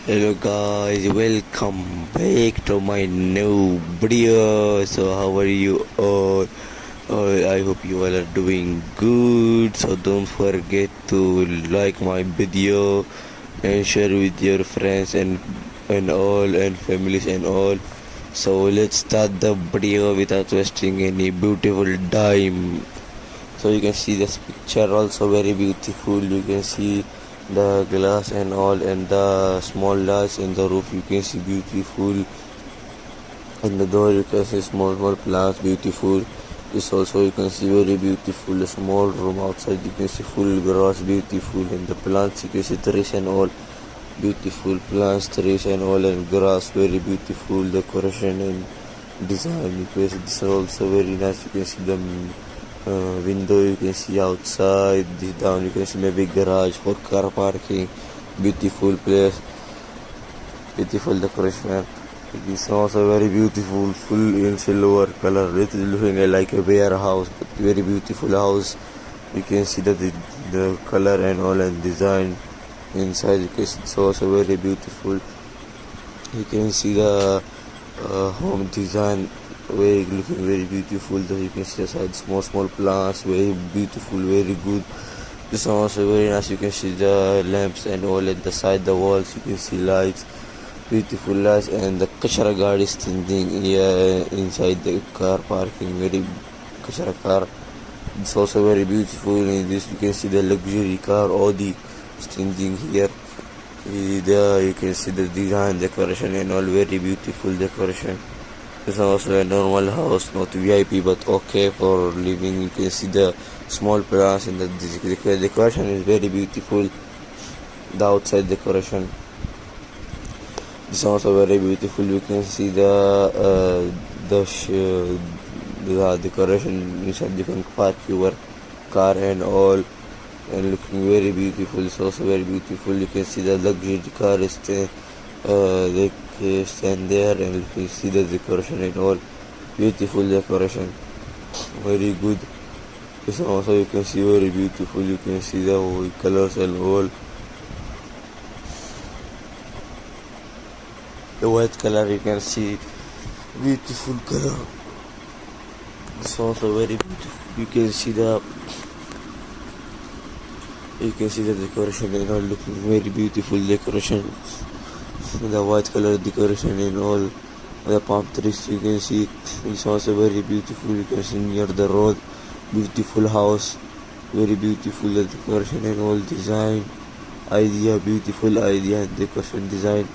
Hello guys, welcome back to my new video. So how are you all? I hope you all are doing good. So don't forget to like my video and share with your friends and all and families and all. So let's start the video without wasting any beautiful time. So you can see this picture also very beautiful. You can see the glass and all, and the small lights in the roof you can see beautiful. In the door you can see small plants beautiful. This also you can see very beautiful. A small room outside you can see full grass beautiful, and the plants you can see trees and all beautiful plants, trees and all, and grass very beautiful decoration and design. You can see this is also very nice. You can see the window you can see outside. This down you can see maybe garage for car parking. Beautiful place, beautiful decoration. This is also very beautiful, full in silver color. It is looking like a warehouse, but very beautiful house. You can see that the color and all and design inside. You can see it's also very beautiful. You can see the home design very looking very beautiful. That you can see aside small plants, very beautiful, very good. This one also very nice. You can see the lamps and all at the side, the walls. You can see lights, beautiful lights, and the kashara guard is standing here inside the car parking. Very kashara car. It's also very beautiful. In this you can see the luxury car Audi standing here. There you can see the design, decoration and all, very beautiful decoration. This is also a normal house, not VIP but okay for living. You can see the small plants, and the decoration is very beautiful. The outside decoration is also very beautiful. You can see the decoration inside. You can park your car and all, and looking very beautiful. It's also very beautiful. You can see the luxury car is they stand there, and you can see the decoration and all, beautiful decoration, very good. This also you can see very beautiful. You can see the white colors and all, the white color you can see, beautiful color. This also very beautiful. You can see the decoration and all, looking very beautiful decoration. The white color decoration and all, the palm trees you can see. It's also very beautiful. You can see near the road, beautiful house, very beautiful. The decoration and all, design idea, beautiful idea and decoration design.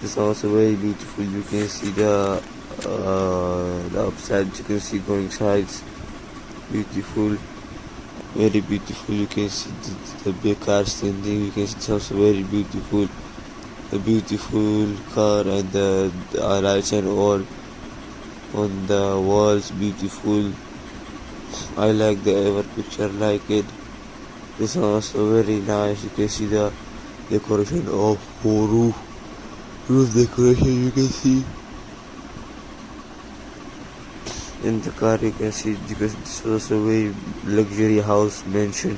It's also very beautiful. You can see the upside. You can see going sides, beautiful, very beautiful. You can see the big car standing. You can see it's also very beautiful. A beautiful car, and the lights and all on the walls, beautiful. I like the ever picture, like it. This is also very nice. You can see the decoration of roof decoration. You can see in the car. You can see because this is also very luxury house mansion.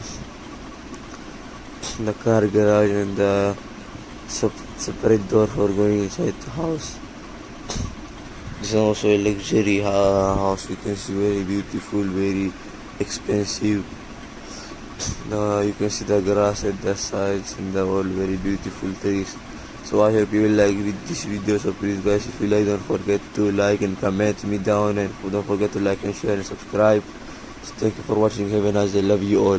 The car garage and the separate door for going inside the house. This is also a luxury house. You can see very beautiful, very expensive. You can see the grass at the sides and the all, very beautiful trees. So I hope you will like this video. So please guys, if you like, don't forget to like and comment me down, and don't forget to like and share and subscribe. So thank you for watching. Have a nice day. Love you all.